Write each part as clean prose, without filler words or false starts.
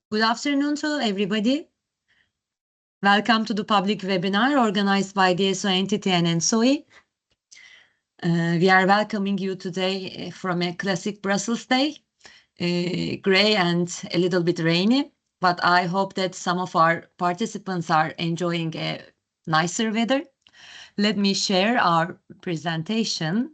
Good afternoon to everybody. Welcome to the public webinar organized by DSO entity and ENTSO-E. We are welcoming you today from a classic Brussels day, gray and a little bit rainy, but I hope that some of our participants are enjoying a nicer weather. Let me share our presentation.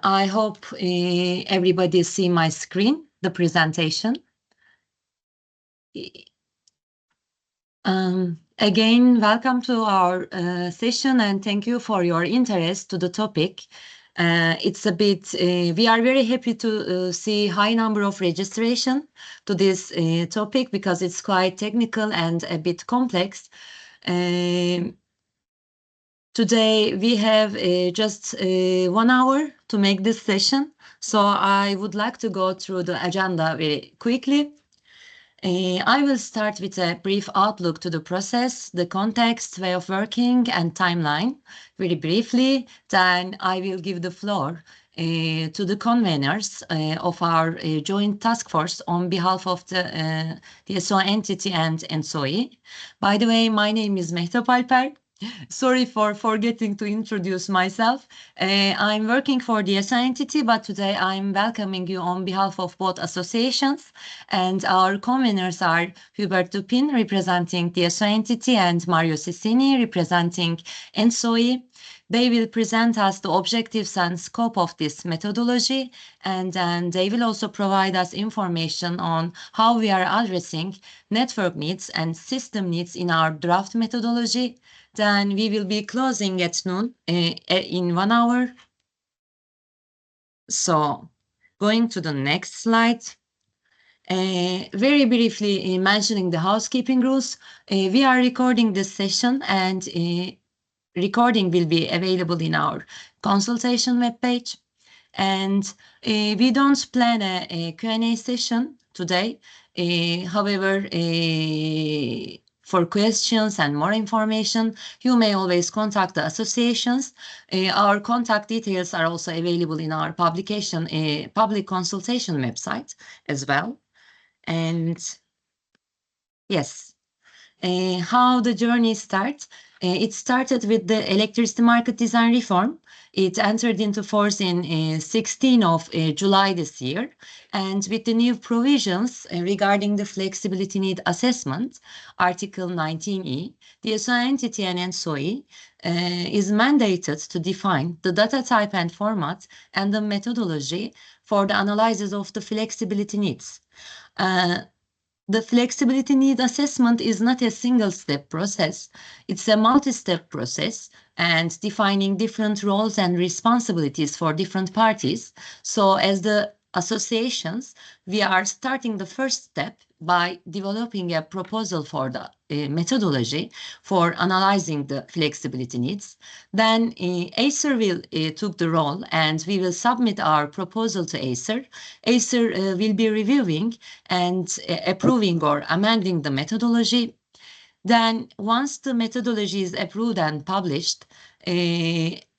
I hope everybody see my screen, the presentation. Again, welcome to our session and thank you for your interest to the topic. We are very happy to see high number of registration to this topic because it's quite technical and a bit complex. Today we have just 1 hour to make this session, so I would like to go through the agenda very quickly. I will start with a brief outlook to the process, the context, way of working, and timeline, very briefly. Then I will give the floor to the conveners of our joint task force on behalf of the DSO entity and ENTSO-E. By the way, my name is Mehtap Alper. Sorry for forgetting to introduce myself. I'm working for the DSO entity, but today I'm welcoming you on behalf of both associations. And our conveners are Hubert Dupin, representing the DSO entity, and Mario Cicini, representing ENTSO-E. They will present us the objectives and scope of this methodology, and then they will also provide us information on how we are addressing network needs and system needs in our draft methodology. Then we will be closing at noon in 1 hour. So going to the next slide. Very briefly mentioning the housekeeping rules. We are recording this session and recording will be available in our consultation webpage. And we don't plan a Q&A session today. However, for questions and more information, you may always contact the associations. Our contact details are also available in our publication, public consultation website as well. And yes, how the journey starts. It started with the electricity market design reform. It entered into force in 16 of July this year. And with the new provisions regarding the flexibility need assessment, Article 19E, the DSO entity and ENTSO-E is mandated to define the data type and format and the methodology for the analysis of the flexibility needs. The flexibility need assessment is not a single-step process. It's a multi-step process and defining different roles and responsibilities for different parties. So as the associations, we are starting the first step by developing a proposal for the methodology for analyzing the flexibility needs. Then ACER will took the role and we will submit our proposal to ACER. ACER will be reviewing and approving or amending the methodology. Then once the methodology is approved and published,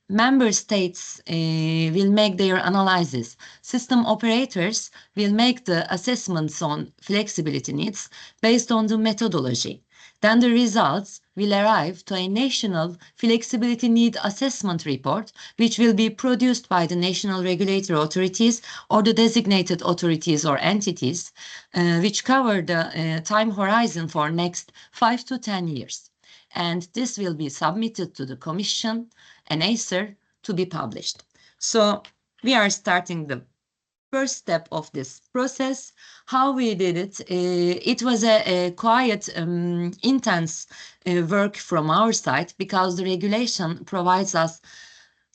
member states will make their analysis. System operators will make the assessments on flexibility needs based on the methodology. Then the results will arrive to a national flexibility need assessment report, which will be produced by the national regulatory authorities or the designated authorities or entities, which cover the time horizon for next 5 to 10 years. And this will be submitted to the Commission and ACER to be published. So we are starting the first step of this process. How we did it, it was a quite intense work from our side because the regulation provides us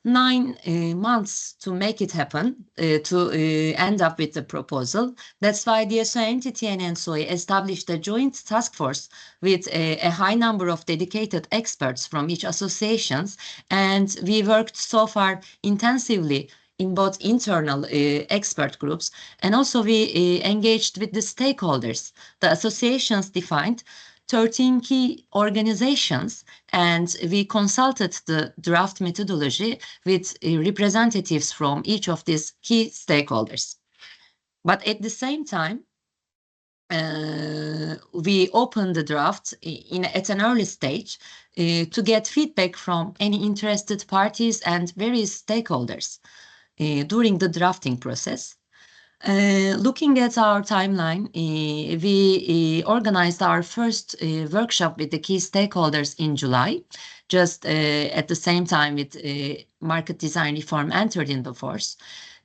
9 months to make it happen, to end up with the proposal. That's why the DSO entity and ENTSO-E established a joint task force with a high number of dedicated experts from each associations. And we worked so far intensively in both internal expert groups, and also we engaged with the stakeholders. The associations defined 13 key organizations, and we consulted the draft methodology with representatives from each of these key stakeholders. But at the same time, we opened the draft at an early stage to get feedback from any interested parties and various stakeholders during the drafting process. Looking at our timeline, we organized our first workshop with the key stakeholders in July, just at the same time with market design reform entered into force.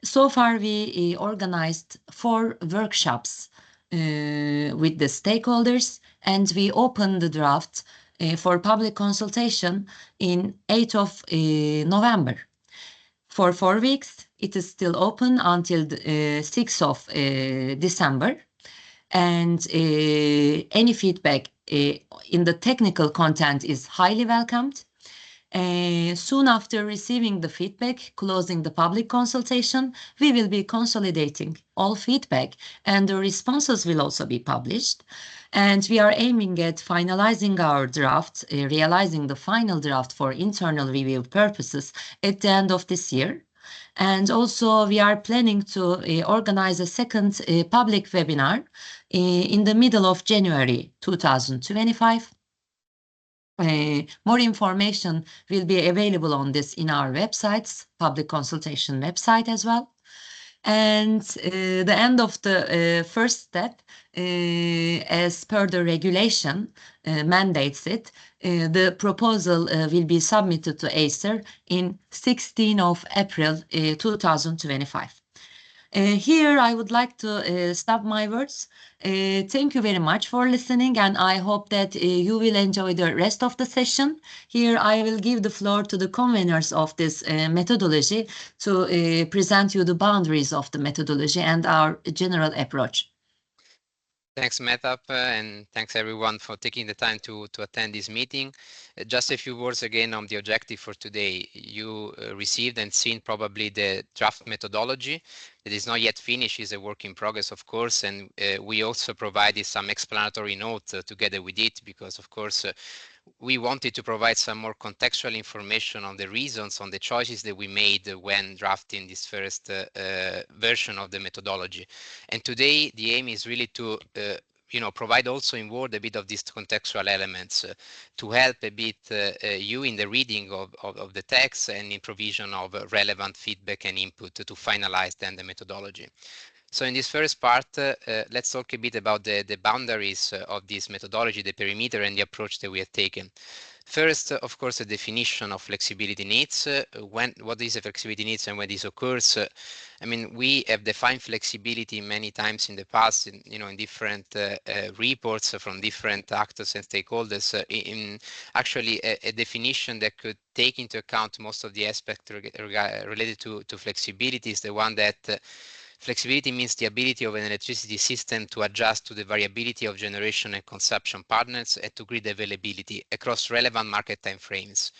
So far, we organized 4 workshops with the stakeholders, and we opened the draft for public consultation in 8th of November. For 4 weeks, it is still open until the 6th of December. And any feedback in the technical content is highly welcomed. Soon after receiving the feedback, closing the public consultation, we will be consolidating all feedback, and the responses will also be published. And we are aiming at finalizing our draft, realizing the final draft for internal review purposes at the end of this year. And also we are planning to organize a second public webinar in the middle of January 2025. More information will be available on this in our websites, public consultation website as well. And the end of the first step, as per the regulation mandates it, the proposal will be submitted to ACER in 16th of April 2025. Here I would like to stop my words. Thank you very much for listening, and I hope that you will enjoy the rest of the session. Here I will give the floor to the conveners of this methodology to present you the boundaries of the methodology and our general approach. Thanks, Mehtap, and thanks everyone for taking the time to attend this meeting. Just a few words again on the objective for today. You received and seen probably the draft methodology. It is not yet finished, is a work in progress, of course, and we also provided some explanatory notes together with it, because of course we wanted to provide some more contextual information on the reasons, on the choices that we made when drafting this first version of the methodology. And today the aim is really to provide also in Word a bit of these contextual elements to help a bit you in the reading of the text and in provision of relevant feedback and input to finalize then the methodology. So in this first part, let's talk a bit about the boundaries of this methodology, the perimeter and the approach that we have taken. First, of course, the definition of flexibility needs. What is a flexibility needs and when this occurs? I mean, we have defined flexibility many times in the past, in different reports from different actors and stakeholders. In actually a definition that could take into account most of the aspects related to flexibility is the one that flexibility means the ability of an electricity system to adjust to the variability of generation and consumption patterns and to grid availability across relevant market timeframes.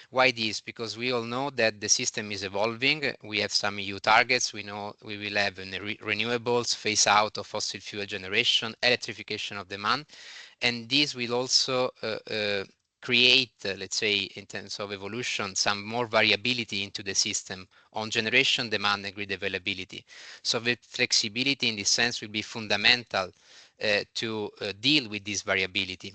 Why this? Because we all know that the system is evolving. We have some EU targets. We know we will have renewables, phase out of fossil fuel generation, electrification of demand, and this will also create, let's say, in terms of evolution, some more variability into the system on generation, demand, and grid availability. So the flexibility in this sense will be fundamental to deal with this variability.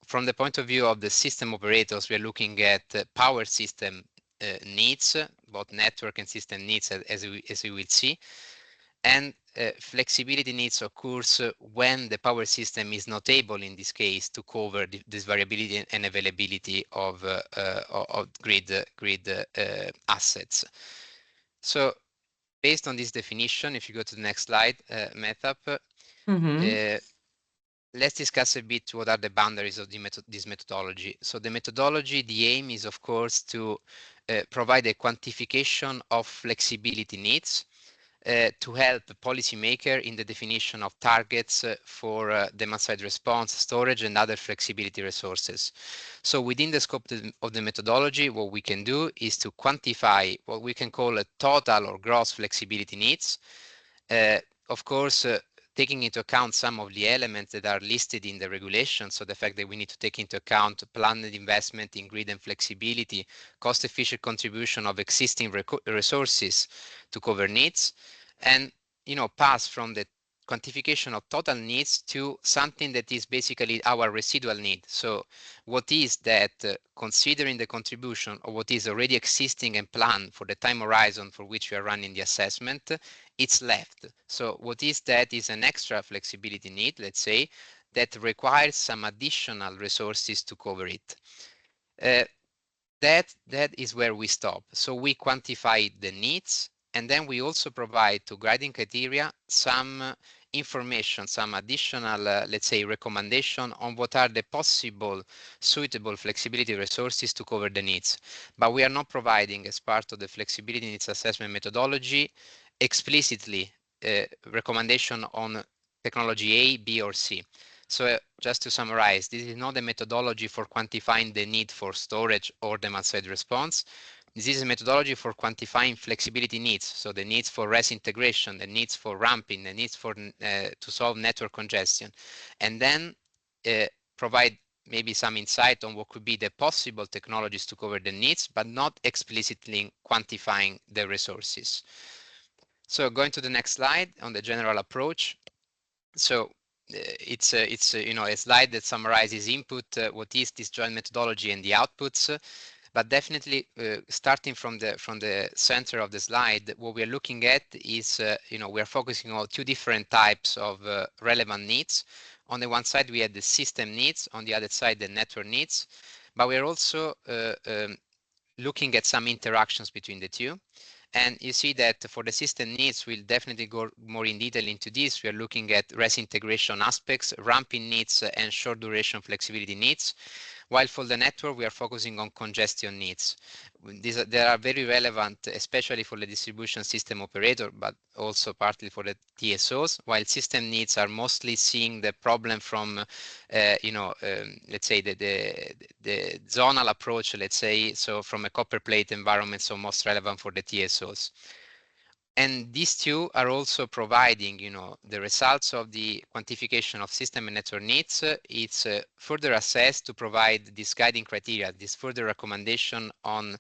From the point of view of the system operators, we are looking at power system needs, both network and system needs, as we will see. And flexibility needs occurs when the power system is not able, in this case, to cover this variability and availability of grid assets. So based on this definition, if you go to the next slide, Mehtap, let's discuss a bit what are the boundaries of this methodology. So the methodology, the aim is, of course, to provide a quantification of flexibility needs to help the policymaker in the definition of targets for demand-side response, storage, and other flexibility resources. So within the scope of the methodology, what we can do is to quantify what we can call a total or gross flexibility needs. Of course, taking into account some of the elements that are listed in the regulation. So the fact that we need to take into account planned investment in grid and flexibility, cost-efficient contribution of existing resources to cover needs, and pass from the quantification of total needs to something that is basically our residual need. So what is that, considering the contribution of what is already existing and planned for the time horizon for which we are running the assessment, it's left. So what is that is an extra flexibility need, let's say, that requires some additional resources to cover it. That is where we stop. So we quantify the needs, and then we also provide to grading criteria some information, some additional, let's say, recommendation on what are the possible suitable flexibility resources to cover the needs. But we are not providing, as part of the flexibility needs assessment methodology, explicitly recommendation on technology A, B, or C. So just to summarize, this is not a methodology for quantifying the need for storage or demand-side response. This is a methodology for quantifying flexibility needs, so the needs for RES integration, the needs for ramping, the needs for to solve network congestion, and then provide maybe some insight on what could be the possible technologies to cover the needs, but not explicitly quantifying the resources. So going to the next slide on the general approach. So it's a slide that summarizes input, what is this joint methodology, and the outputs. But definitely, starting from the center of the slide, what we are looking at is we are focusing on two different types of relevant needs. On the one side, we have the system needs. On the other side, the network needs. But we are also looking at some interactions between the two. And you see that for the system needs, we'll definitely go more in detail into this. We are looking at RES integration aspects, ramping needs, and short duration flexibility needs. While for the network, we are focusing on congestion needs. They are very relevant, especially for the distribution system operator, but also partly for the DSOs, while system needs are mostly seeing the problem from, let's say, the zonal approach, let's say, so from a copper plate environment, so most relevant for the TSOs. And these two are also providing, the results of the quantification of system and network needs. It's further assessed to provide this guiding criteria, this further recommendation on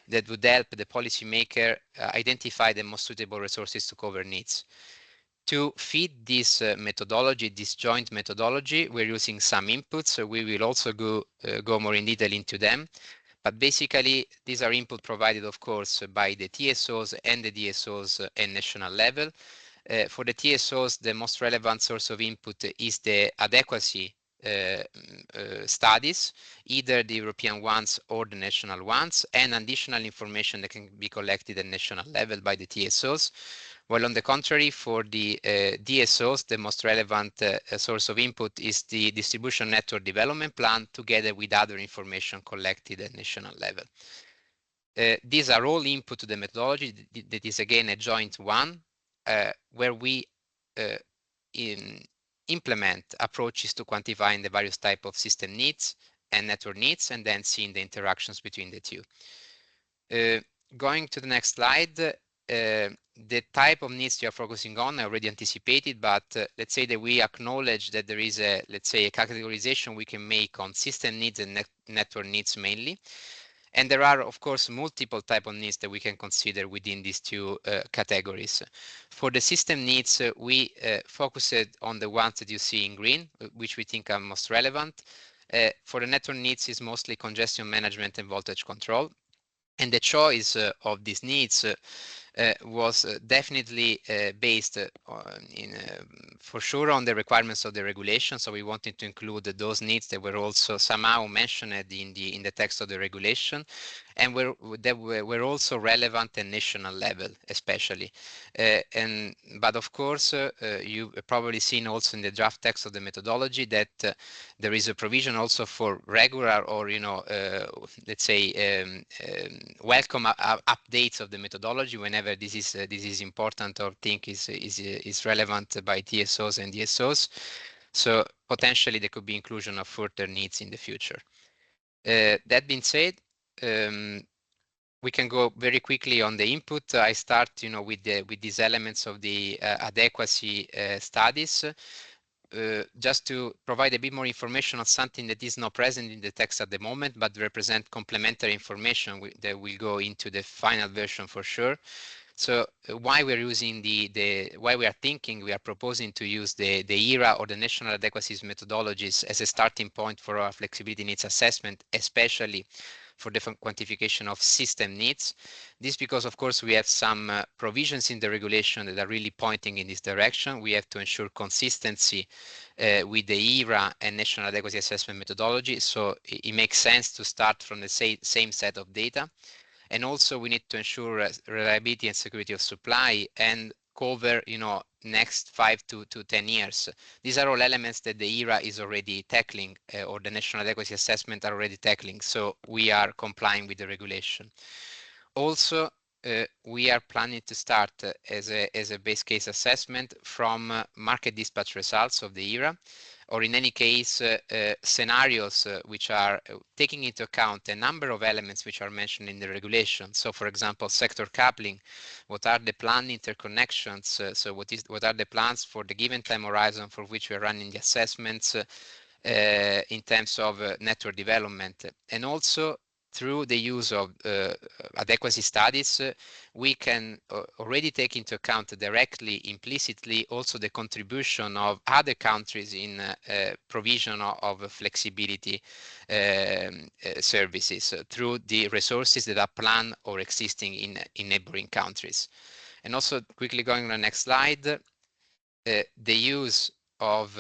that would help the policymaker identify the most suitable resources to cover needs. To feed this methodology, this joint methodology, we're using some inputs. So we will also go more in detail into them. But basically, these are input provided, of course, by the TSOs and the DSOs at national level. For the TSOs, the most relevant source of input is the adequacy studies, either the European ones or the national ones, and additional information that can be collected at national level by the TSOs. While on the contrary, for the DSOs, the most relevant source of input is the distribution network development plan, together with other information collected at national level. These are all input to the methodology. That is, again, a joint one, where we implement approaches to quantifying the various types of system needs and network needs, and then seeing the interactions between the two. Going to the next slide, the type of needs you are focusing on, I already anticipated, but let's say that we acknowledge that there is a categorization we can make on system needs and network needs mainly. And there are, of course, multiple type of needs that we can consider within these two categories. For the system needs, we focused on the ones that you see in green, which we think are most relevant. For the network needs is mostly congestion management and voltage control. And the choice of these needs was definitely based for sure on the requirements of the regulation. So we wanted to include those needs that were also somehow mentioned in the text of the regulation, and that were also relevant at national level, especially. But of course, you've probably seen also in the draft text of the methodology that there is a provision also for regular or let's say welcome updates of the methodology whenever this is important or think is relevant by TSOs and DSOs. So potentially there could be inclusion of further needs in the future. That being said, we can go very quickly on the input. I start, with these elements of the adequacy studies. Just to provide a bit more information on something that is not present in the text at the moment, but represent complementary information that will go into the final version for sure. So why we're using why we are proposing to use the ERA or the national adequacy methodologies as a starting point for our flexibility needs assessment, especially for the quantification of system needs. This because, of course, we have some provisions in the regulation that are really pointing in this direction. We have to ensure consistency with the ERA and national adequacy assessment methodology. So it makes sense to start from the same set of data. And also we need to ensure reliability and security of supply and cover, next 5 to 10 years. These are all elements that the ERA is already tackling or the national adequacy assessment are already tackling. So we are complying with the regulation. Also, we are planning to start as a base case assessment from market dispatch results of the ERA, or in any case, scenarios which are taking into account a number of elements which are mentioned in the regulation. So, for example, sector coupling, what are the planned interconnections? So what are the plans for the given time horizon for which we are running the assessments in terms of network development? And also, through the use of adequacy studies, we can already take into account directly, implicitly, also the contribution of other countries in provision of flexibility services through the resources that are planned or existing in neighboring countries. And also, quickly going on the next slide, the use of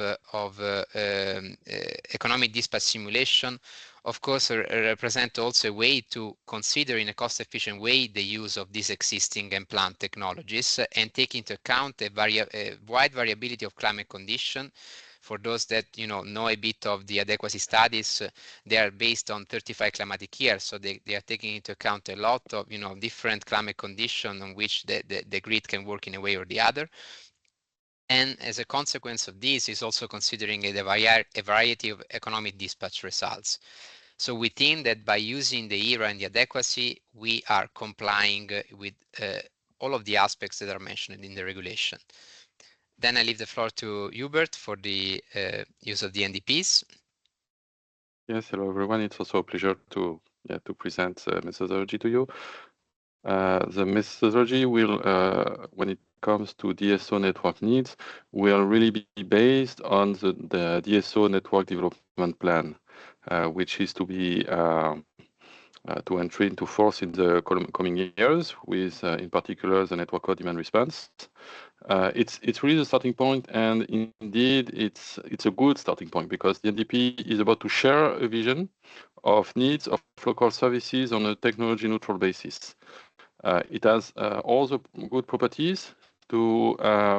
economic dispatch simulation, of course, represent also a way to consider in a cost-efficient way the use of these existing and planned technologies and take into account a wide variability of climate condition. For those that know a bit of the adequacy studies, they are based on 35 climatic years, so they are taking into account a lot of different climate conditions on which the grid can work in a way or the other. And as a consequence of this is also considering a variety of economic dispatch results. So we think that by using the ERA and the adequacy, we are complying with all of the aspects that are mentioned in the regulation. Then I leave the floor to Hubert for the use of the NDPs. Yes, hello everyone. It's also a pleasure to present the methodology to you. The methodology will, when it comes to DSO network needs, will really be based on the DSO network development plan, which is to be to enter into force in the coming years with, in particular, the network code demand response. It's really the starting point, and indeed it's a good starting point because the NDP is about to share a vision of needs of local services on a technology neutral basis. It has all the good properties to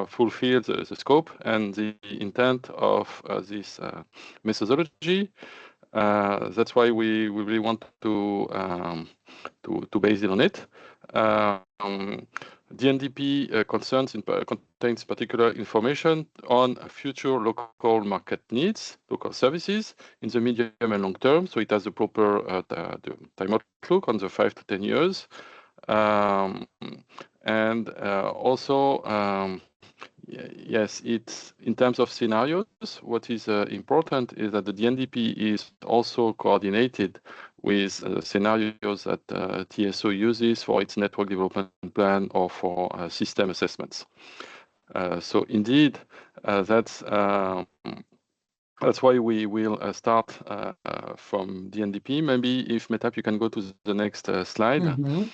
fulfill the scope and the intent of this methodology. That's why we really want to base it on it. DNDP contains particular information on future local market needs, local services in the medium and long term. So it has a proper time outlook on the 5 to 10 years. And also, yes, it's in terms of scenarios, what is important is that the DNDP is also coordinated with scenarios that TSO uses for its network development plan or for system assessments. So indeed, that's why we will start from DNDP. Maybe if Metap, you can go to the next slide. Mm-hmm.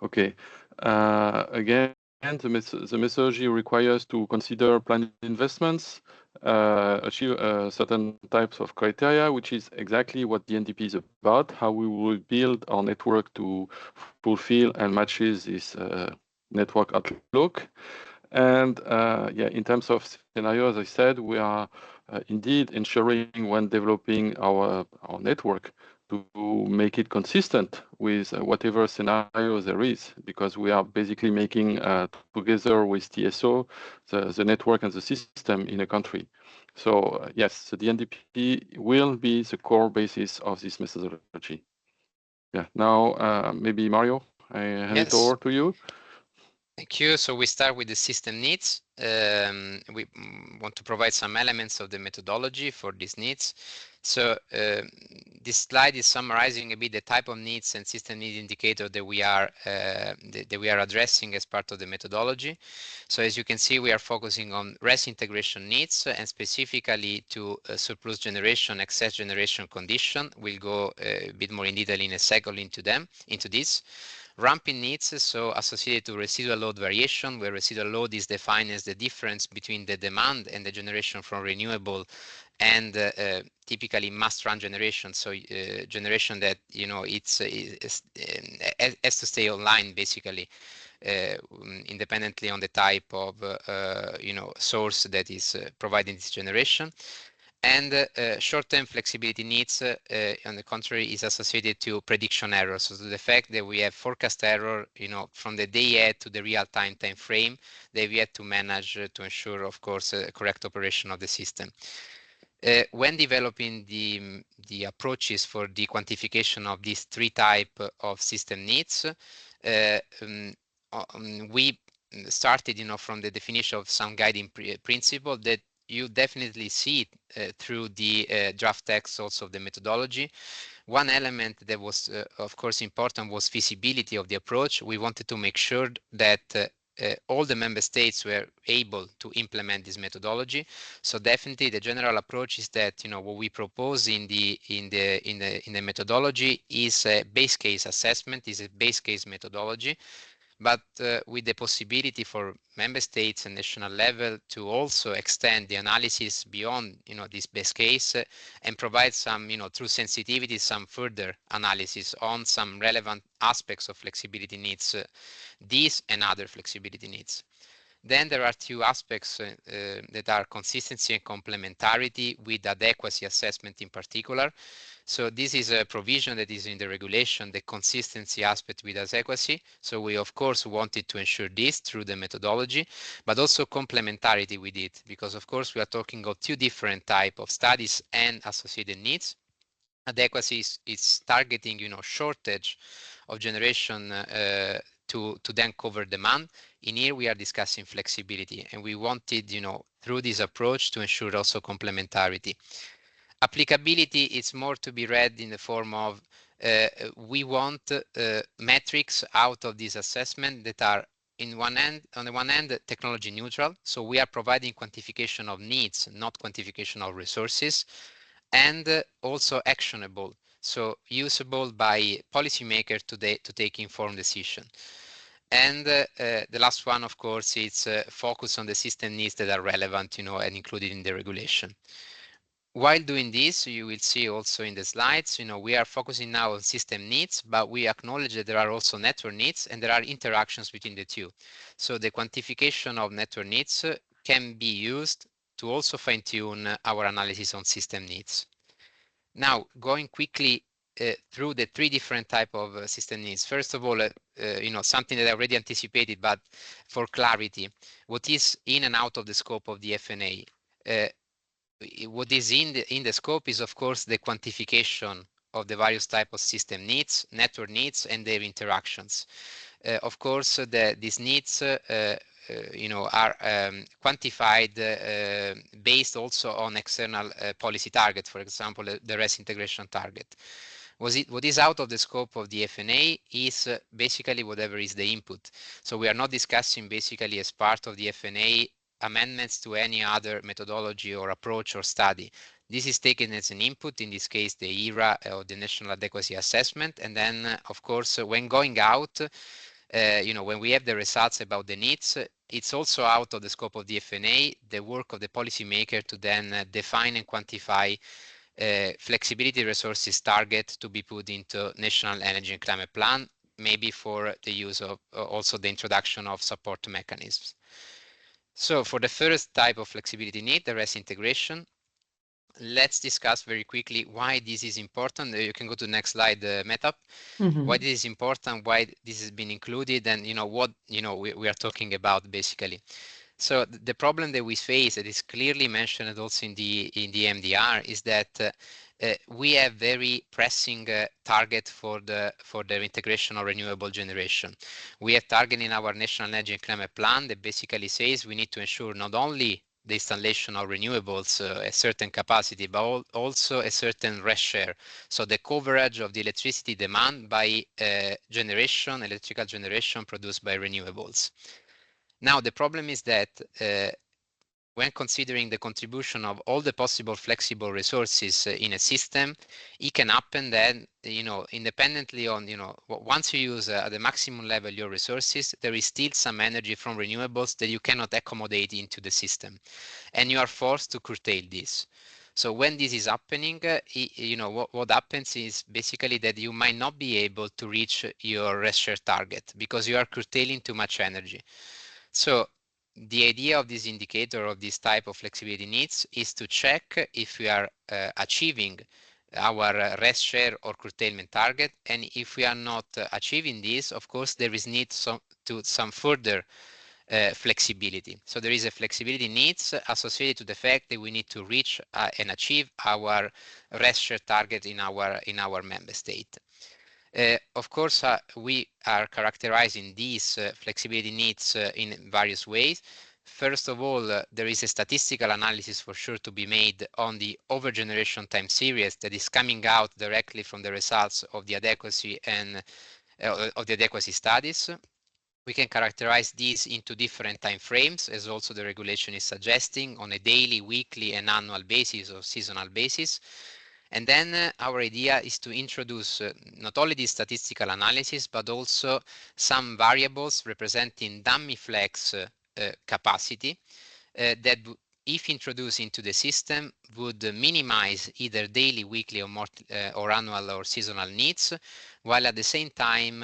Okay. Again, the methodology requires to consider planned investments, achieve certain types of criteria, which is exactly what the NDP is about, how we will build our network to fulfill and matches this network outlook. And yeah, in terms of scenario, as I said, we are indeed ensuring when developing our network to make it consistent with whatever scenario there is, because we are basically making together with TSO the network and the system in a country. So yes, the DNDP will be the core basis of this methodology. Yeah, now maybe Mario, I hand it over to you. Thank you. So we start with the system needs. We want to provide some elements of the methodology for these needs. So this slide is summarizing a bit the type of needs and system need indicator that we are addressing as part of the methodology. So as you can see, we are focusing on REST integration needs and specifically to surplus generation, excess generation condition. We'll go a bit more in detail in a second into this. Ramping needs, so associated to residual load variation, where residual load is defined as the difference between the demand and the generation from renewable and typically mass run generation, so generation that has to stay online basically, independently on the type of source that is providing this generation. And short-term flexibility needs, on the contrary, is associated to prediction error. So to the fact that we have forecast error, from the day ahead to the real-time time frame that we have to manage to ensure, of course, correct operation of the system. When developing the approaches for the quantification of these three types of system needs, we started, from the definition of some guiding principle that you definitely see through the draft text also of the methodology. One element that was, of course, important was feasibility of the approach. We wanted to make sure that all the member states were able to implement this methodology. So definitely the general approach is that what we propose in the methodology is a base case assessment, is a base case methodology, but with the possibility for member states and national level to also extend the analysis beyond this base case and provide some through sensitivity some further analysis on some relevant aspects of flexibility needs, these and other flexibility needs. Then there are two aspects that are consistency and complementarity with adequacy assessment in particular. So this is a provision that is in the regulation, the consistency aspect with adequacy. So we, of course, wanted to ensure this through the methodology, but also complementarity with it, because, of course, we are talking of two different types of studies and associated needs. Adequacy is targeting, shortage of generation to then cover demand. In here, we are discussing flexibility, and we wanted, through this approach to ensure also complementarity. Applicability is more to be read in the form of we want metrics out of this assessment that are on the one hand, technology neutral. So we are providing quantification of needs, not quantification of resources, and also actionable, so usable by policymakers to take informed decision. And the last one, of course, is focus on the system needs that are relevant, and included in the regulation. While doing this, you will see also in the slides, we are focusing now on system needs, but we acknowledge that there are also network needs and there are interactions between the two. So the quantification of network needs can be used to also fine-tune our analysis on system needs. Now, going quickly through the three different type of system needs. First of all, something that I already anticipated, but for clarity, what is in and out of the scope of the FNA? What is in the scope is, of course, the quantification of the various type of system needs, network needs, and their interactions. Of course, these needs are quantified based also on external policy target, for example, the REST integration target. What is out of the scope of the FNA is basically whatever is the input. So we are not discussing basically as part of the FNA amendments to any other methodology or approach or study. This is taken as an input, in this case, the ERA or the National Adequacy Assessment. And then, of course, when going out, when we have the results about the needs, it's also out of the scope of the FNA, the work of the policymaker to then define and quantify flexibility resources target to be put into National Energy and Climate Plan, maybe for the use of also the introduction of support mechanisms. So for the first type of flexibility need, the REST integration, let's discuss very quickly why this is important. You can go to the next slide, Metap. Why this is important, why this has been included, and what we are talking about basically. So the problem that we face, that is clearly mentioned also in the EMDR, is that we have very pressing target for the integration of renewable generation. We have target in our National Energy and Climate Plan that basically says we need to ensure not only the installation of renewables a certain capacity, but also a certain rest share. So the coverage of the electricity demand by electrical generation produced by renewables. Now, the problem is that when considering the contribution of all the possible flexible resources in a system, it can happen that, independently on, once you use at the maximum level your resources, there is still some energy from renewables that you cannot accommodate into the system, and you are forced to curtail this. So when this is happening, what happens is basically that you might not be able to reach your rest share target because you are curtailing too much energy. So the idea of this indicator of this type of flexibility needs is to check if we are achieving our rest share or curtailment target, and if we are not achieving this, of course, there is need some further flexibility. So there is a flexibility needs associated to the fact that we need to reach and achieve our rest share target in our member state. Of course, we are characterizing these flexibility needs in various ways. First of all, there is a statistical analysis for sure to be made on the overgeneration time series that is coming out directly from the results of the adequacy and of the adequacy studies. We can characterize these into different time frames, as also the regulation is suggesting, on a daily, weekly, and annual basis or seasonal basis. And then our idea is to introduce not only the statistical analysis, but also some variables representing dummy flex capacity that, if introduced into the system, would minimize either daily, weekly, or annual or seasonal needs, while at the same time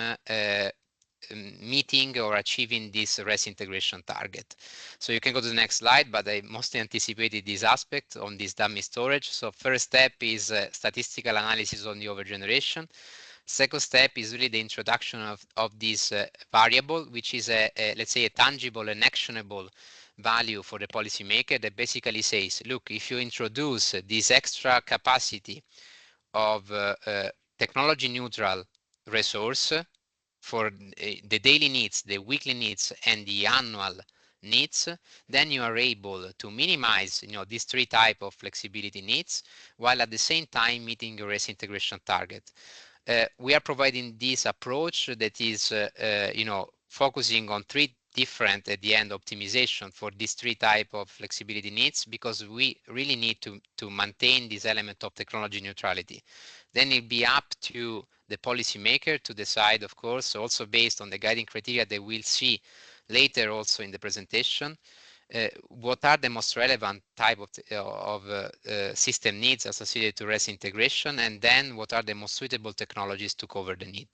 meeting or achieving this rest integration target. So you can go to the next slide, but I mostly anticipated this aspect on this dummy storage. So first step is statistical analysis on the overgeneration. Second step is really the introduction of this variable, which is let's say a tangible and actionable value for the policymaker that basically says, look, if you introduce this extra capacity of technology neutral resource for the daily needs, the weekly needs, and the annual needs, then you are able to minimize these three types of flexibility needs, while at the same time meeting your rest integration target. We are providing this approach that is focusing on three different at the end optimization for these three types of flexibility needs, because we really need to maintain this element of technology neutrality. Then it'll be up to the policymaker to decide, of course, also based on the guiding criteria that we'll see later also in the presentation, what are the most relevant type of system needs associated to rest integration, and then what are the most suitable technologies to cover the need.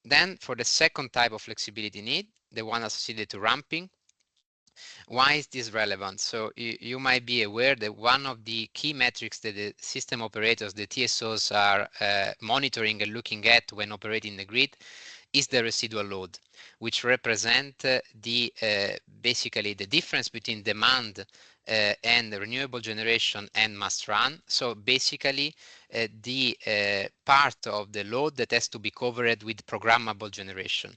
Then for the second type of flexibility need, the one associated to ramping, why is this relevant? So you might be aware that one of the key metrics that the system operators, the TSOs, are monitoring and looking at when operating the grid is the residual load, which represent basically the difference between demand and renewable generation and must run. So basically the part of the load that has to be covered with programmable generation.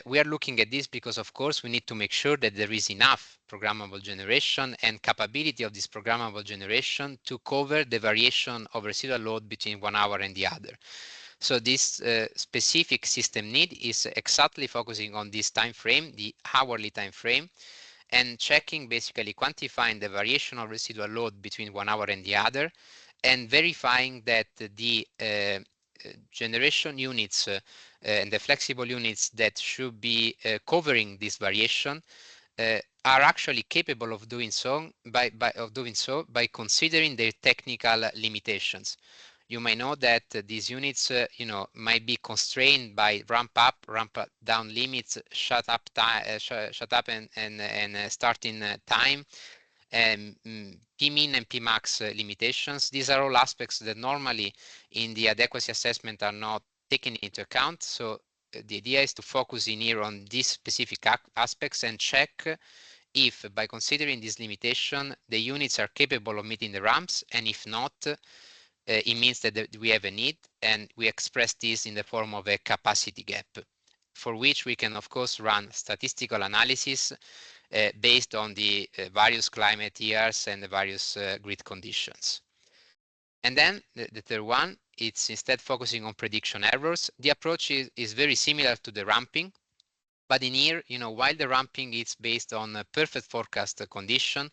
We are looking at this because, of course, we need to make sure that there is enough programmable generation and capability of this programmable generation to cover the variation of residual load between 1 hour and the other. So this specific system need is exactly focusing on this time frame, the hourly time frame, and checking, basically quantifying the variation of residual load between 1 hour and the other, and verifying that the generation units and the flexible units that should be covering this variation are actually capable of doing so by considering their technical limitations. You may know that these units, might be constrained by ramp up, ramp down limits, shut up and starting time, Pmin and Pmax limitations. These are all aspects that normally in the adequacy assessment are not taken into account. So the idea is to focus in here on these specific aspects and check if, by considering this limitation, the units are capable of meeting the ramps, and if not, it means that we have a need, and we express this in the form of a capacity gap, for which we can, of course, run statistical analysis based on the various climate years and the various grid conditions. And then the third one, it's instead focusing on prediction errors. The approach is very similar to the ramping, but in here, while the ramping is based on a perfect forecast condition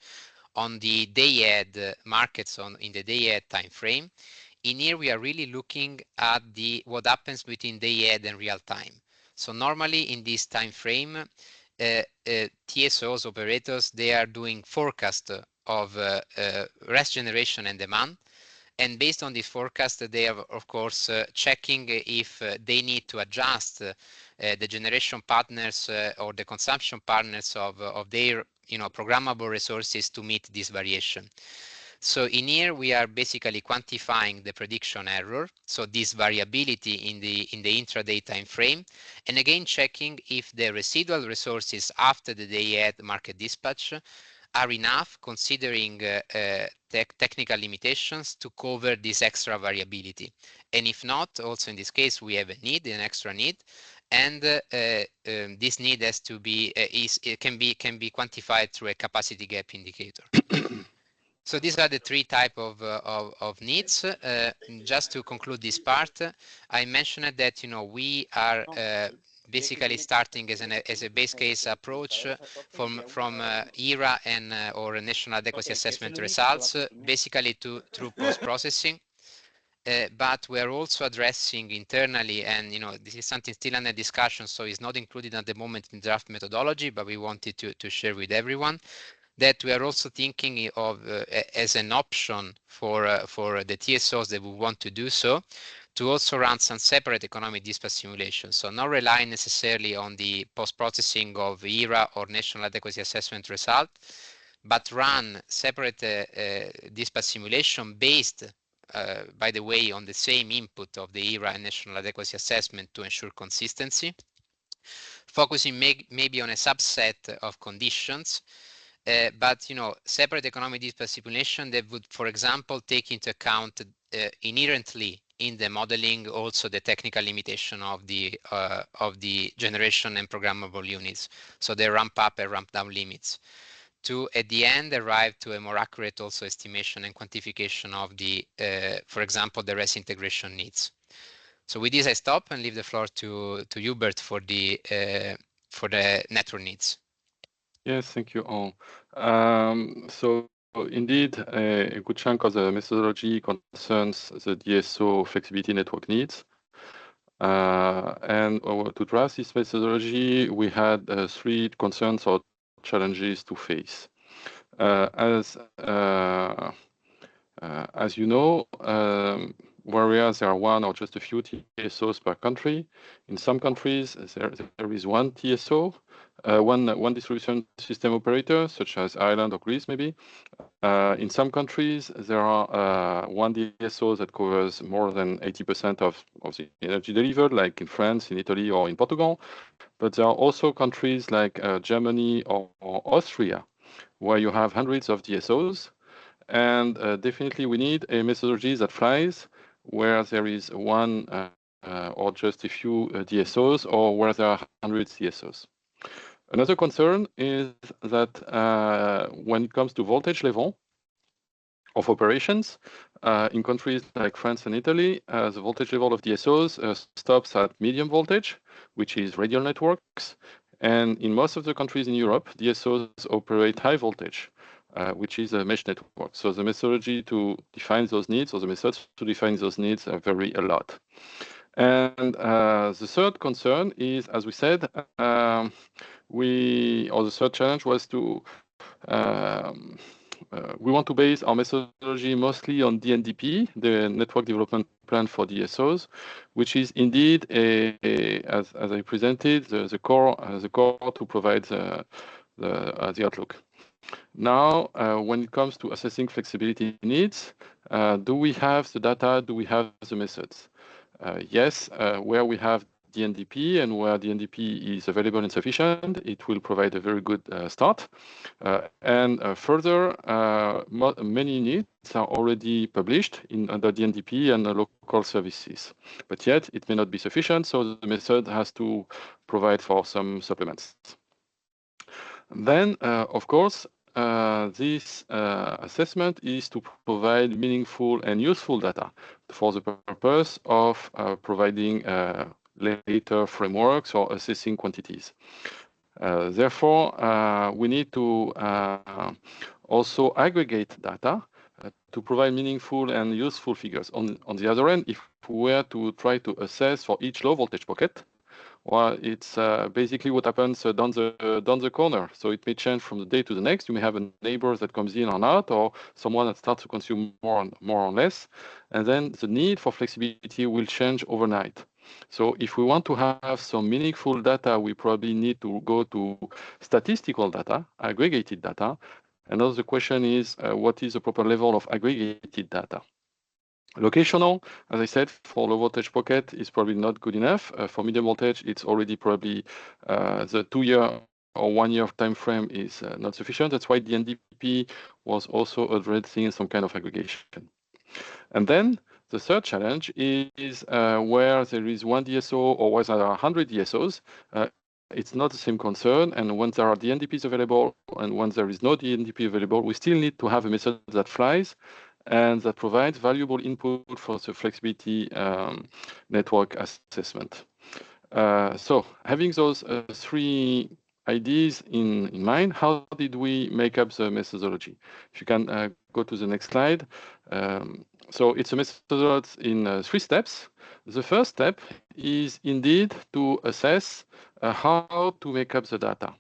on the day-ahead markets in the day-ahead time frame, in here we are really looking at what happens between day-ahead and real time. So normally in this time frame, TSOs, operators, they are doing forecast of rest generation and demand. And based on this forecast, they are, of course, checking if they need to adjust the generation partners or the consumption partners of their programmable resources to meet this variation. So in here, we are basically quantifying the prediction error, so this variability in the intraday time frame, and again checking if the residual resources after the day-ahead market dispatch are enough, considering technical limitations, to cover this extra variability. And if not, also in this case, we have an extra need, and this need has to be can be quantified through a capacity gap indicator. So these are the three types of needs. Just to conclude this part, I mentioned that we are basically starting as a base case approach from ERA and or national adequacy assessment results, basically through post-processing. But we are also addressing internally, and this is something still under discussion, so it's not included at the moment in draft methodology, but we wanted to share with everyone that we are also thinking of as an option for the TSOs that we want to do so, to also run some separate economic dispatch simulations. So not relying necessarily on the post-processing of ERA or national adequacy assessment result, but run separate dispatch simulation based, by the way, on the same input of the ERA and national adequacy assessment to ensure consistency, focusing maybe on a subset of conditions, but separate economic dispatch simulation that would, for example, take into account inherently in the modeling also the technical limitation of the generation and programmable units, so the ramp up and ramp down limits, to at the end arrive to a more accurate also estimation and quantification of the, for example, the REST integration needs. So with this, I stop and leave the floor to Hubert for the network needs. Yes, thank you all. So indeed, a good chunk of the methodology concerns the DSO flexibility network needs. And to draft this methodology, we had 3 concerns or challenges to face. As you know, whereas there are 1 or just a few TSOs per country, in some countries there is 1 TSO, one distribution system operator, such as Ireland or Greece, maybe. In some countries, there are 1 DSO that covers more than 80% of the energy delivered, like in France, in Italy, or in Portugal. But there are also countries like Germany or Austria, where you have hundreds of DSOs. And definitely we need a methodology that flies where there is 1 or just a few DSOs, or where there are hundreds DSOs. Another concern is that when it comes to voltage level of operations, in countries like France and Italy, the voltage level of DSOs stops at medium voltage, which is radial networks. And in most of the countries in Europe, DSOs operate high voltage, which is a mesh network. So the methodology to define those needs, or the methods to define those needs, vary a lot. And the third concern is, as we said, the third challenge was to we want to base our methodology mostly on DNDP, the Network Development Plan for DSOs, which is indeed as I presented, the core to provide the outlook. Now, when it comes to assessing flexibility needs, do we have the data? Do we have the methods? Yes, where we have DNDP, and where DNDP is available and sufficient, it will provide a very good start. Further, many needs are already published under DNDP and local services, but yet it may not be sufficient, so the method has to provide for some supplements. Then, of course, this assessment is to provide meaningful and useful data for the purpose of providing later frameworks or assessing quantities. Therefore, we need to also aggregate data to provide meaningful and useful figures. On the other end, if we were to try to assess for each low voltage pocket, well, it's basically what happens down the corner. So it may change from the day to the next. You may have a neighbor that comes in or out, or someone that starts to consume more or less. And then the need for flexibility will change overnight. So if we want to have some meaningful data, we probably need to go to statistical data, aggregated data. And also the question is, what is the proper level of aggregated data? Locational, as I said, for low voltage pocket is probably not good enough. For medium voltage, it's already probably the 2-year or 1-year time frame is not sufficient. That's why the DNDP was also addressing some kind of aggregation. And then the third challenge is where there is one DSO or where there are 100 DSOs. It's not the same concern, and when there are DNDPs available and when there is no DNDP available, we still need to have a method that flies and that provides valuable input for the flexibility network assessment. So having those 3 ideas in mind, how did we make up the methodology? If you can go to the next slide. So it's a methodology in 3 steps. The first step is indeed to assess how to make up the data.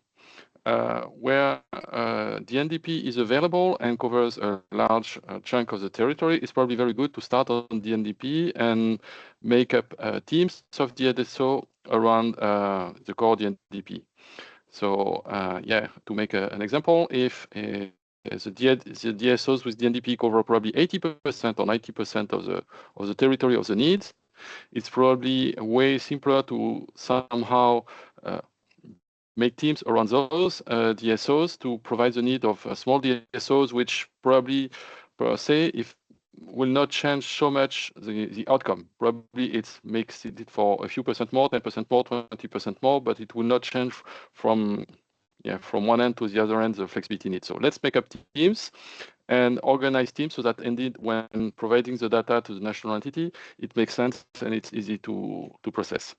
Where DNDP is available and covers a large chunk of the territory, it's probably very good to start on DNDP and make up teams of DSO around the core DNDP. So yeah, to make an example, if the DSOs with DNDP cover probably 80% or 90% of the territory of the needs, it's probably way simpler to somehow make teams around those DSOs to provide the need of small DSOs, which probably per se if will not change so much the outcome. Probably it makes it for a few percent more, 10% more, 20% more, but it will not change from one end to the other end the flexibility needs. So let's make up teams and organize teams so that indeed when providing the data to the national entity, it makes sense and it's easy to process.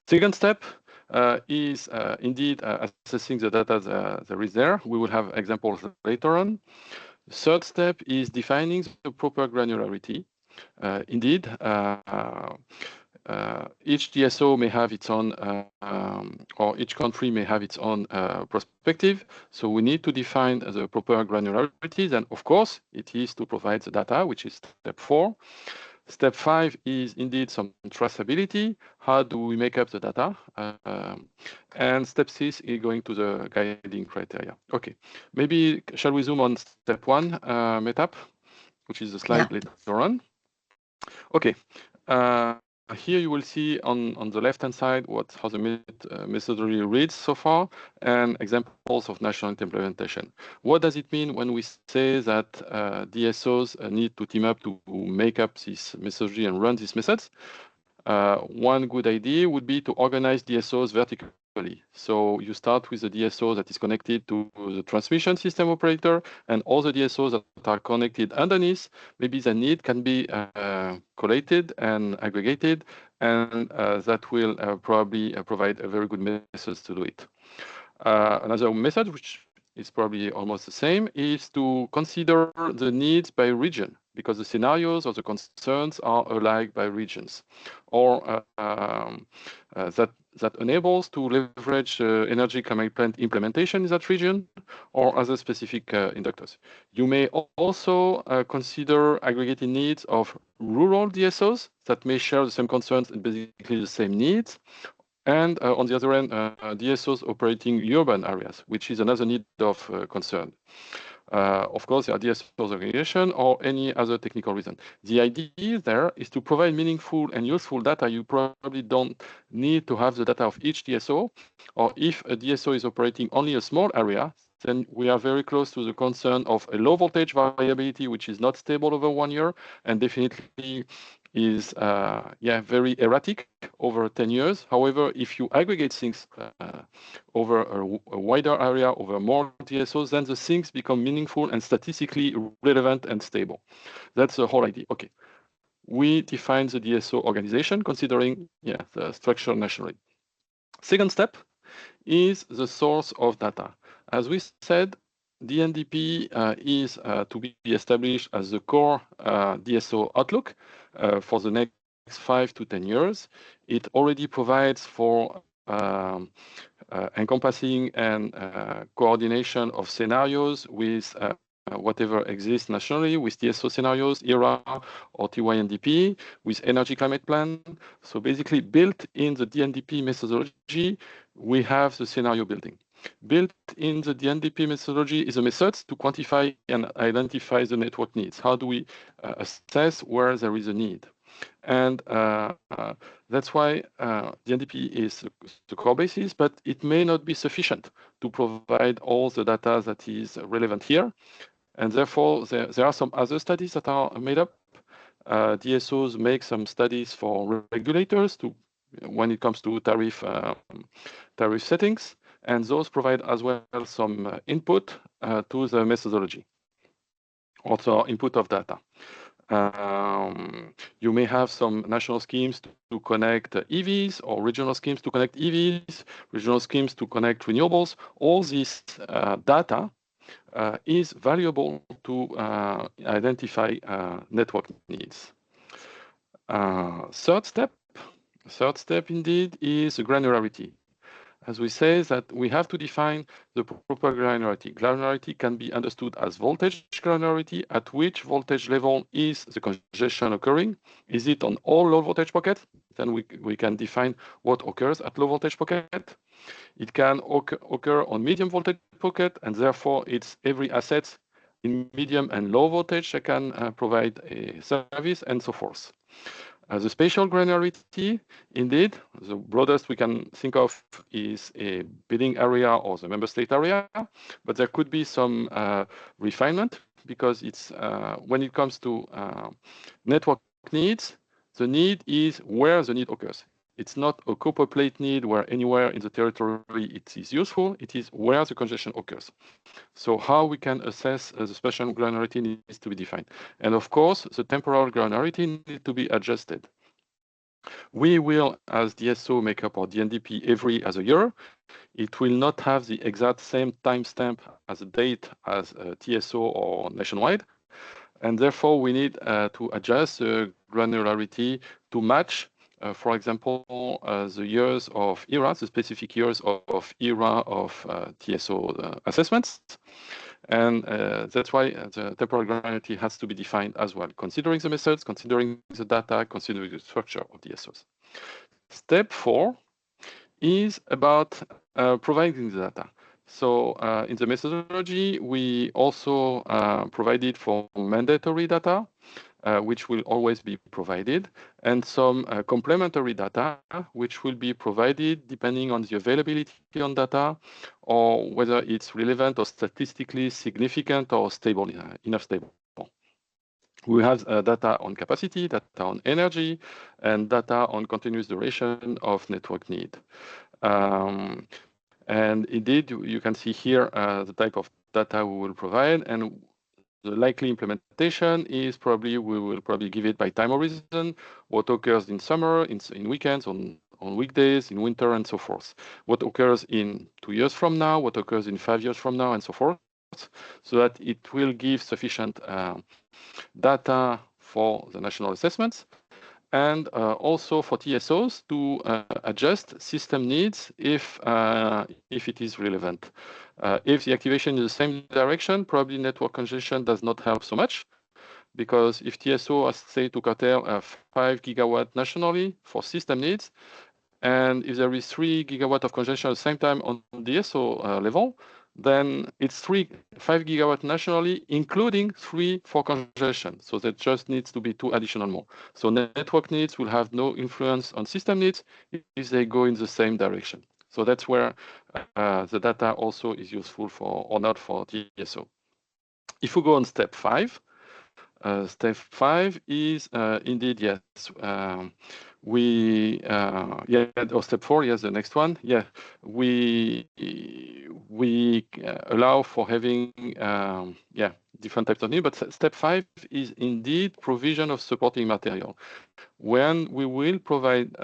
Second step is indeed assessing the data there is there. We will have examples later on. Third step is defining the proper granularity. Indeed, each DSO may have its own, or each country may have its own perspective. So we need to define the proper granularity. And of course, it is to provide the data, which is step 4. Step 5 is indeed some traceability. How do we make up the data? And step 6 is going to the guiding criteria. Okay, maybe shall we zoom on step 1, Metap, which is the slide later on. Okay, here you will see on the left-hand side how the methodology reads so far and examples of national implementation. What does it mean when we say that DSOs need to team up to make up this methodology and run these methods? One good idea would be to organize DSOs vertically. So you start with the DSO that is connected to the transmission system operator and all the DSOs that are connected underneath. Maybe the need can be collated and aggregated, and that will probably provide a very good method to do it. Another method, which is probably almost the same, is to consider the needs by region, because the scenarios or the concerns are alike by regions, or that enables to leverage energy climate plant implementation in that region or other specific inductors. You may also consider aggregating needs of rural DSOs that may share the same concerns and basically the same needs. And on the other end, DSOs operating urban areas, which is another need of concern. Of course, there are DSOs organization or any other technical reason. The idea there is to provide meaningful and useful data. You probably don't need to have the data of each DSO, or if a DSO is operating only a small area, then we are very close to the concern of a low voltage variability, which is not stable over 1 year, and definitely is very erratic over 10 years. However, if you aggregate things over a wider area, over more DSOs, then the things become meaningful and statistically relevant and stable. That's the whole idea. Okay, we define the DSO organization considering the structure nationally. Second step is the source of data. As we said, DNDP is to be established as the core DSO outlook for the next 5 to 10 years. It already provides for encompassing and coordination of scenarios with whatever exists nationally, with DSO scenarios, ERAA or TYNDP, with energy climate plan. So basically built in the DNDP methodology, we have the scenario building. Built in the DNDP methodology is a method to quantify and identify the network needs. How do we assess where there is a need? And that's why DNDP is the core basis, but it may not be sufficient to provide all the data that is relevant here. And therefore, there are some other studies that are made up. DSOs make some studies for regulators when it comes to tariff settings, and those provide as well some input to the methodology, also input of data. You may have some national schemes to connect EVs or regional schemes to connect EVs, regional schemes to connect renewables. All this data is valuable to identify network needs. Third step indeed is granularity. As we say that we have to define the proper granularity. Granularity can be understood as voltage granularity. At which voltage level is the congestion occurring? Is it on all low voltage pockets? Then we can define what occurs at low voltage pocket. It can occur on medium voltage pocket, and therefore it's every asset in medium and low voltage that can provide a service and so forth. The spatial granularity, indeed, the broadest we can think of is a bidding area or the member state area, but there could be some refinement because it's when it comes to network needs, the need is where the need occurs. It's not a copper plate need where anywhere in the territory it is useful, it is where the congestion occurs. So how we can assess the spatial granularity needs to be defined. And of course, the temporal granularity needs to be adjusted. We will, as DSO, make up our DNDP every other year. It will not have the exact same timestamp as a date as a TSO or nationwide. And therefore, we need to adjust the granularity to match for example, the years of ERA, the specific years of ERA of TSO assessments. And that's why the temporal granularity has to be defined as well, considering the methods, considering the data, considering the structure of DSOs. Step 4 is about providing the data. So in the methodology, we also provided for mandatory data, which will always be provided, and some complementary data, which will be provided depending on the availability on data, or whether it's relevant or statistically significant or stable, enough stable. We have data on capacity, data on energy, and data on continuous duration of network need. And indeed, you can see here the type of data we will provide, and the likely implementation is probably, we will probably give it by time horizon, what occurs in summer, in weekends, on weekdays, in winter, and so forth. What occurs in 2 years from now, what occurs in 5 years from now, and so forth, so that it will give sufficient data for the national assessments, and also for TSOs to adjust system needs if it is relevant. If the activation is the same direction, probably network congestion does not help so much, because if TSO has, say, to curtail 5 gigawatt nationally for system needs, and if there is 3 gigawatt of congestion at the same time on DSO level, then it's 5 gigawatt nationally, including 3 for congestion. So that just needs to be 2 additional more. So network needs will have no influence on system needs if they go in the same direction. So that's where the data also is useful for or not for DSO. If we go on step 5 is indeed, yes, or step 4, yes, the next one, yeah, we allow for having different types of needs, but step 5 is indeed provision of supporting material. When we will provide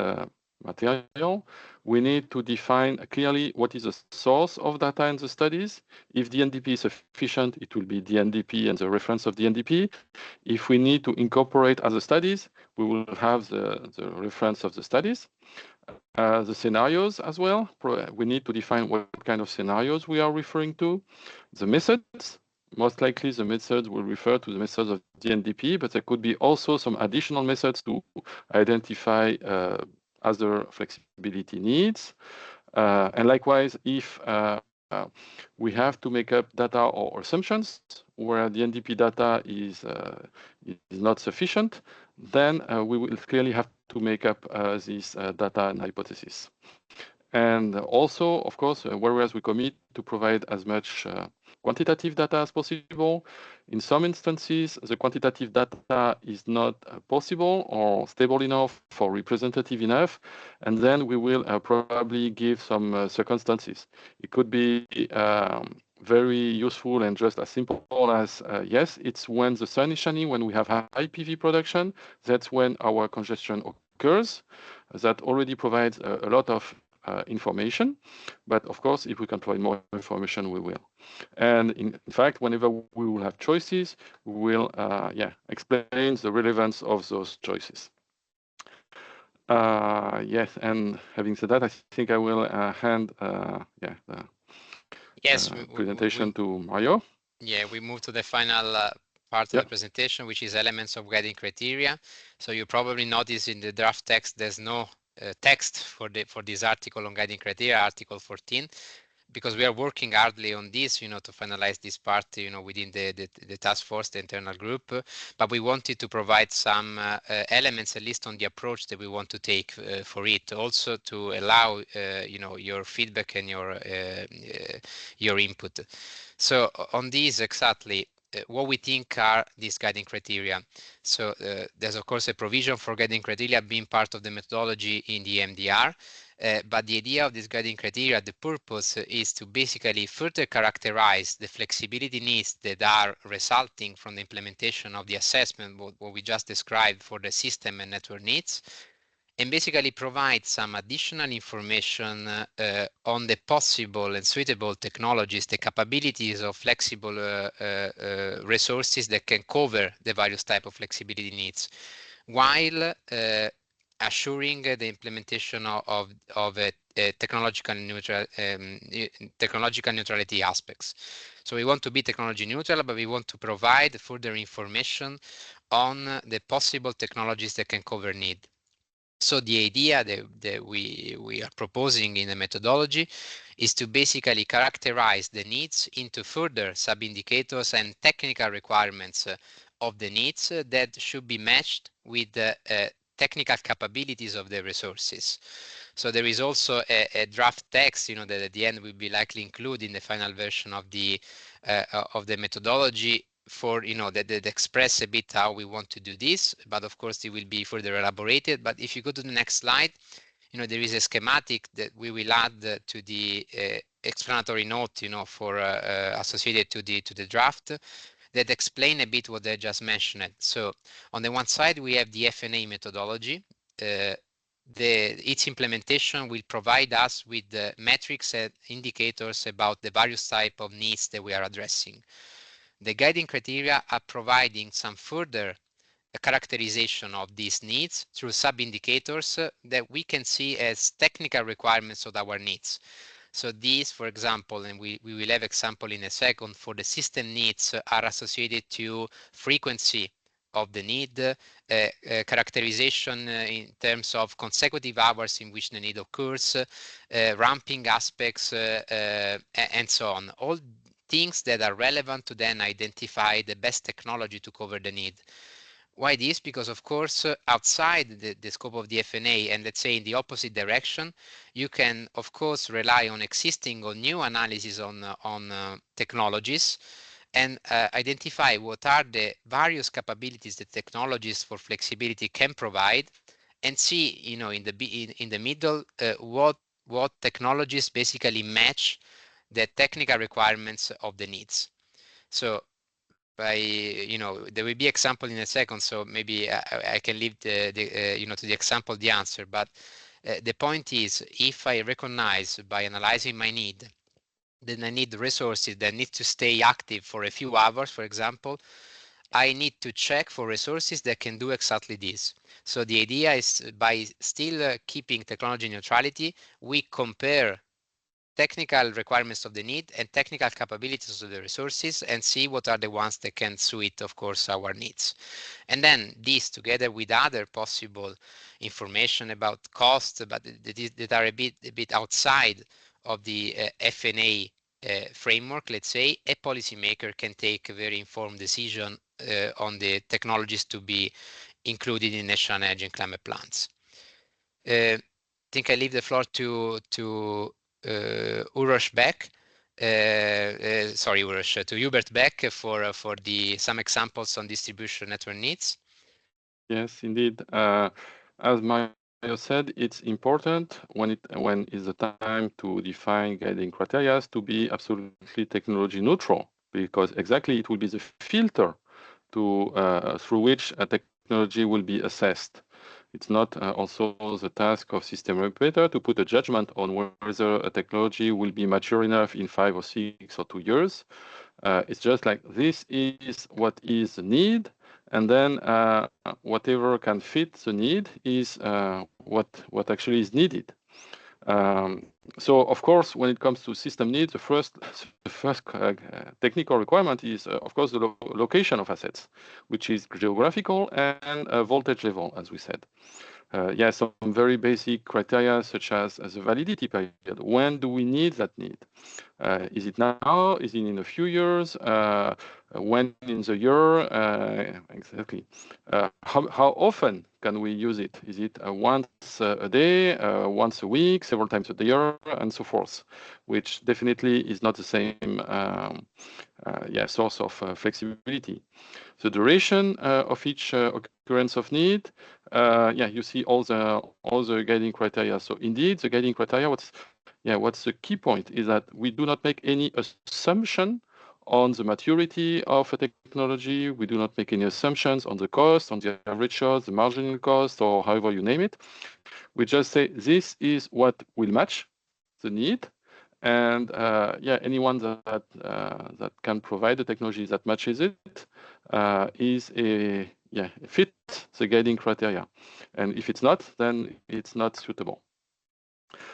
material, we need to define clearly what is the source of data in the studies. If DNDP is sufficient, it will be DNDP and the reference of DNDP. If we need to incorporate other studies, we will have the reference of the studies. The scenarios as well. We need to define what kind of scenarios we are referring to. The methods. Most likely the methods will refer to the methods of DNDP, but there could be also some additional methods to identify other flexibility needs. And likewise, if we have to make up data or assumptions where the DNDP data is not sufficient, then we will clearly have to make up this data and hypothesis. And also, of course, whereas we commit to provide as much quantitative data as possible, in some instances, the quantitative data is not possible or stable enough or representative enough, and then we will probably give some circumstances. It could be very useful and just as simple as, yes, it's when the sun is shining, when we have high PV production, that's when our congestion occurs. That already provides a lot of information, but of course, if we can provide more information, we will. And in fact, whenever we will have choices, we will explain the relevance of those choices. Yes, and having said that, I think I will hand presentation to Mario. Yeah, we move to the final part of the presentation, which is elements of guiding criteria. So you probably notice in the draft text, there's no text for this article on guiding criteria, Article 14, because we are working hardly on this, to finalize this part, within the task force, the internal group. But we wanted to provide some elements, at least on the approach that we want to take for it, also to allow, your feedback and your input. So on these exactly, what we think are these guiding criteria. So there's of course a provision for guiding criteria being part of the methodology in the EMDR, but the idea of this guiding criteria, the purpose is to basically further characterize the flexibility needs that are resulting from the implementation of the assessment, what we just described for the system and network needs, and basically provide some additional information on the possible and suitable technologies, the capabilities of flexible resources that can cover the various type of flexibility needs, while assuring the implementation of technological neutrality aspects. So we want to be technology neutral, but we want to provide further information on the possible technologies that can cover need. So the idea that we are proposing in the methodology is to basically characterize the needs into further sub-indicators and technical requirements of the needs that should be matched with the technical capabilities of the resources. So there is also a draft text, that at the end will be likely included in the final version of the methodology for that express a bit how we want to do this, but of course it will be further elaborated. But if you go to the next slide, there is a schematic that we will add to the explanatory note, for associated to the draft, that explain a bit what I just mentioned. So on the one side, we have the FNA methodology. Its implementation will provide us with the metrics and indicators about the various type of needs that we are addressing. The guiding criteria are providing some further characterization of these needs through sub-indicators that we can see as technical requirements of our needs. So these, for example, and we will have example in a second, for the system needs are associated to frequency of the need, characterization in terms of consecutive hours in which the need occurs, ramping aspects, and so on. All things that are relevant to then identify the best technology to cover the need. Why this? Because of course, outside the scope of the FNA, and let's say in the opposite direction, you can of course rely on existing or new analysis on technologies and identify what are the various capabilities that technologies for flexibility can provide, and see, you know, in the middle, what technologies basically match the technical requirements of the needs. So by, you know, there will be example in a second, so maybe I can leave the you know, to the example the answer, but the point is, if I recognize by analyzing my need, then I need resources that need to stay active for a few hours, for example, I need to check for resources that can do exactly this. So the idea is, by still keeping technology neutrality, we compare technical requirements of the need and technical capabilities of the resources and see what are the ones that can suit, of course, our needs. And then this, together with other possible information about cost, but that are a bit outside of the FNA framework, let's say, a policymaker can take a very informed decision on the technologies to be included in national energy and climate plans. I think I leave the floor to Urosh Beck. Sorry, Urosh, to Hubert Beck for some examples on distribution network needs. Yes, indeed. As Mario said, it's important when is the time to define guiding criteria to be absolutely technology neutral, because exactly it will be the filter to through which a technology will be assessed. It's not also the task of system operator to put a judgment on whether a technology will be mature enough in 5 or 6 or 2 years. It's just like, this is what is the need, and then whatever can fit the need is what actually is needed. So of course, when it comes to system needs, the first technical requirement is, of course, the location of assets, which is geographical and voltage level, as we said. Yeah, some very basic criteria such as the validity period. When do we need that need? Is it now? Is it in a few years? When in the year? Exactly. How often can we use it? Is it once a day, once a week, several times a year, and so forth? Which definitely is not the same source of flexibility. The duration of each occurrence of need. You see all the guiding criteria. So indeed, the guiding criteria, what's the key point is that we do not make any assumption on the maturity of a technology. We do not make any assumptions on the cost, on the average cost, the marginal cost, or however you name it. We just say this is what will match the need, and anyone that can provide the technology that matches it is fit the guiding criteria, and if it's not, then it's not suitable.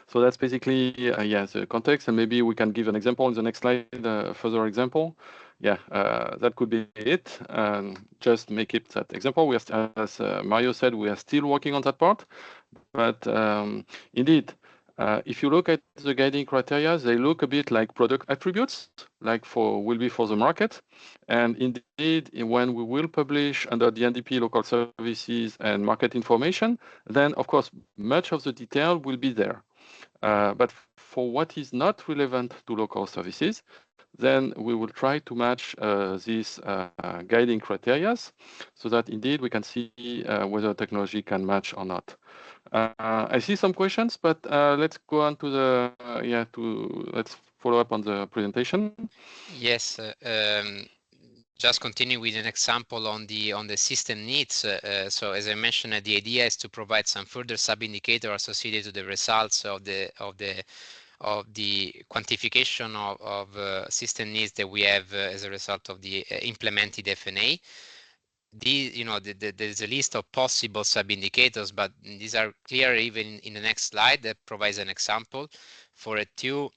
So that's basically the context, and maybe we can give an example in the next slide, further example. That could be it. Just make it that example. We are, as Mario said, we are still working on that part, but indeed, if you look at the guiding criteria, they look a bit like product attributes, like will be for the market. And indeed, when we will publish under DNDP local services and market information, then of course, much of the detail will be there. But for what is not relevant to local services, then we will try to match these guiding criteria so that indeed we can see whether technology can match or not. I see some questions, but let's go on to let's follow up on the presentation. Yes, just continue with an example on the system needs. So as I mentioned, the idea is to provide some further sub-indicator associated to the results of the quantification of system needs that we have as a result of the implemented FNA. There's a list of possible sub-indicators, but these are clear even in the next slide that provides an example. For a two,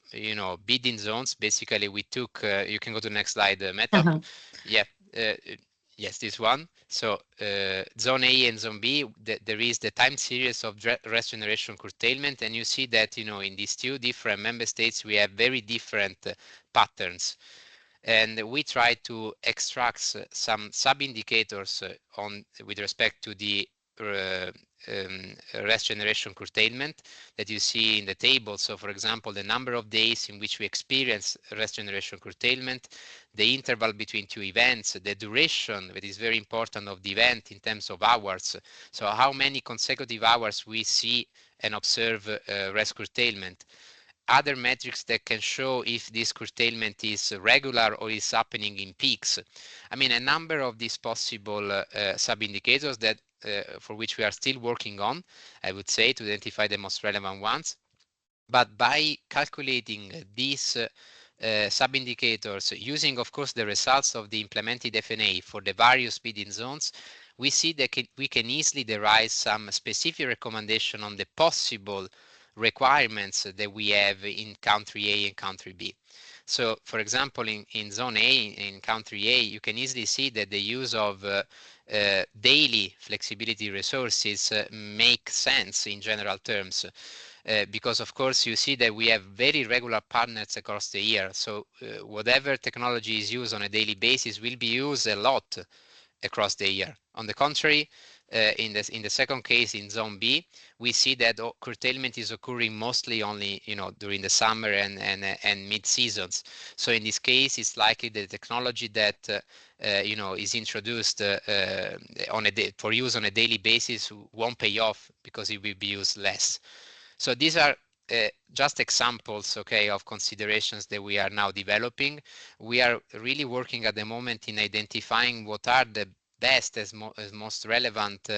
bidding zones, basically we took, you can go to the next slide, Meta. Yeah, Yes, this one. So zone A and zone B, there is the time series of rest generation curtailment, and you see that, you know, in these two different member states, we have very different patterns. And we try to extract some sub-indicators with respect to the rest generation curtailment that you see in the table. So for example, the number of days in which we experience rest generation curtailment, the interval between two events, the duration that is very important of the event in terms of hours. So how many consecutive hours we see and observe rest curtailment. Other metrics that can show if this curtailment is regular or is happening in peaks. I mean, a number of these possible sub-indicators that for which we are still working on, I would say, to identify the most relevant ones. But by calculating these sub-indicators using, of course, the results of the implemented FNA for the various bidding zones, we see that we can easily derive some specific recommendation on the possible requirements that we have in country A and country B. So, for example, in zone A, in country A, you can easily see that the use of daily flexibility resources make sense in general terms. Because of course you see that we have very regular partners across the year. So whatever technology is used on a daily basis will be used a lot across the year. On the contrary, in the second case, in zone B, we see that curtailment is occurring mostly only, you know, during the summer and mid seasons. So in this case, it's likely the technology that you know, is introduced for use on a daily basis won't pay off because it will be used less. So these are just examples, okay, of considerations that we are now developing. We are really working at the moment in identifying what are the best as most relevant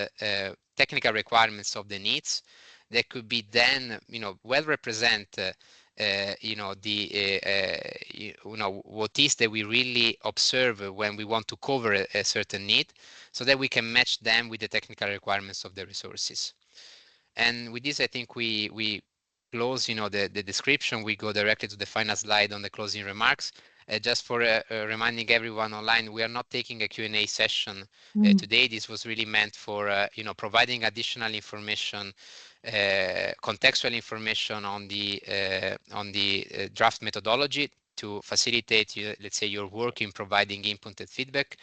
technical requirements of the needs that could be then, you know, well represent you know, you know, what is that we really observe when we want to cover a certain need, so that we can match them with the technical requirements of the resources. And with this, I think we close, you know, the description. We go directly to the final slide on the closing remarks. Just for reminding everyone online, we are not taking a Q&A session today. This was really meant for, you know, providing additional information, contextual information on the draft methodology to facilitate, let's say, your work in providing input and feedback.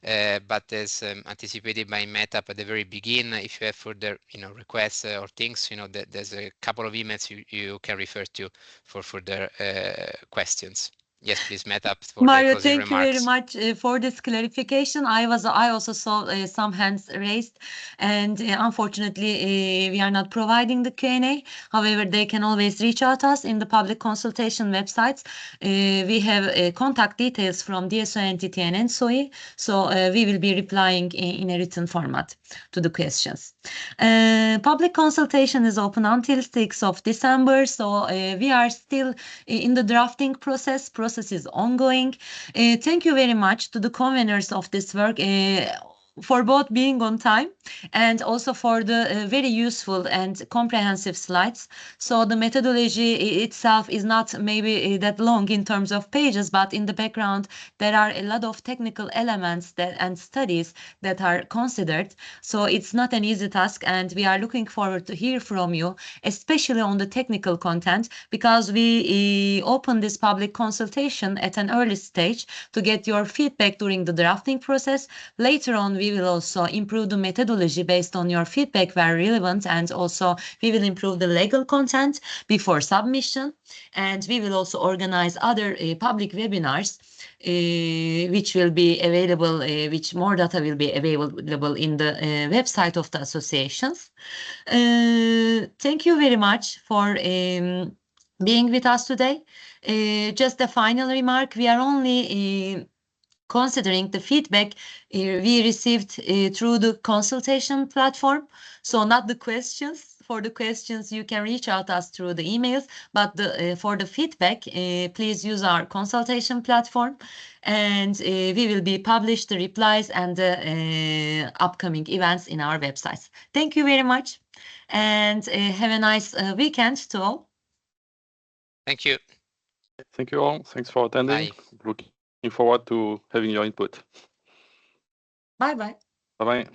But as anticipated by Metap at the very beginning, if you have further, you know, requests or things, you know, there's a couple of emails you can refer to for further questions. Yes, please, Metap, for Mario, the closing thank you very remarks. much for this clarification. I also saw some hands raised, and unfortunately, we are not providing the Q&A. However, they can always reach out us in the public consultation websites. We have contact details from DSO entity and ENTSO-E, so we will be replying in a written format to the questions. Public consultation is open until 6th of December, so we are still in the drafting process. Process is ongoing. Thank you very much to the conveners of this work for both being on time and also for the very useful and comprehensive slides. So the methodology itself is not maybe that long in terms of pages, but in the background there are a lot of technical elements and studies that are considered. So it's not an easy task, and we are looking forward to hear from you, especially on the technical content, because we open this public consultation at an early stage to get your feedback during the drafting process. Later on, we will also improve the methodology based on your feedback where relevant, and also we will improve the legal content before submission, and we will also organize other public webinars which will be available, which more data will be available in the website of the associations. Thank you very much for being with us today. Just a final remark, we are only considering the feedback we received through the consultation platform, so not the questions. For the questions, you can reach out us through the emails, but for the feedback, please use our consultation platform, and we will be published the replies and the upcoming events in our websites. Thank you very much, and have a nice weekend to all. Thank you. Thank you all. Thanks for attending. Bye. Looking forward to having your input. Bye-bye. Bye-bye.